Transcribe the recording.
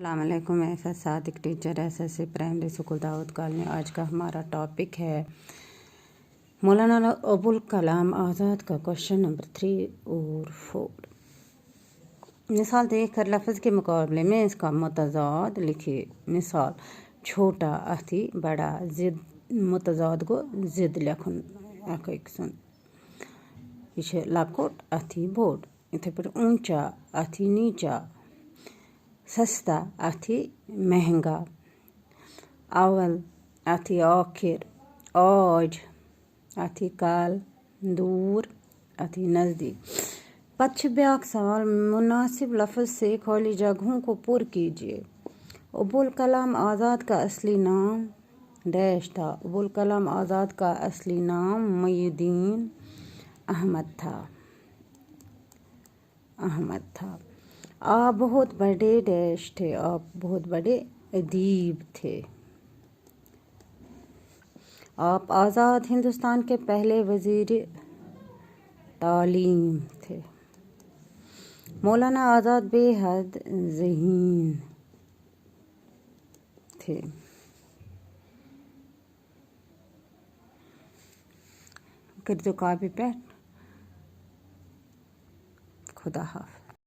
अस्सलाम वालेकुम। Aisha Sadiq teacher SSC primary school Daud colony. आज का हमारा टॉपिक है मौलाना अबुल कलाम आज़ाद का क्वेश्चन नंबर 3 और 4। मिसाल देखकर लफ्ज़ के मुकाबले में इसका मुतज़ाद लिखिए। मिसाल छोटा अथी बड़ा ज़िद मुतज़ाद को ज़िद लिखुन सुन यह लकोट अथी बोर्ड इथे पर ऊंचा अथी नीचा सस्ता अथी महंगा अवल अथी आखिर आज अथी कल दूर अथी नज़दीक। पक्ष ब्याक सवाल मुनासिब लफ्ज़ से खाली जगहों को पुर कीजिए। अबुल कलाम आज़ाद का असली नाम डैश था। अबुल कलाम आज़ाद का असली नाम मुईनुद्दीन अहमद था। आप बहुत बड़े डैश थे। आप बहुत बड़े अदीब थे। आप आज़ाद हिंदुस्तान के पहले वज़ीर तालीम थे। मौलाना आज़ाद बेहद ज़हीन थे। कर दो कॉपी पे। खुदा हाफ़िज़।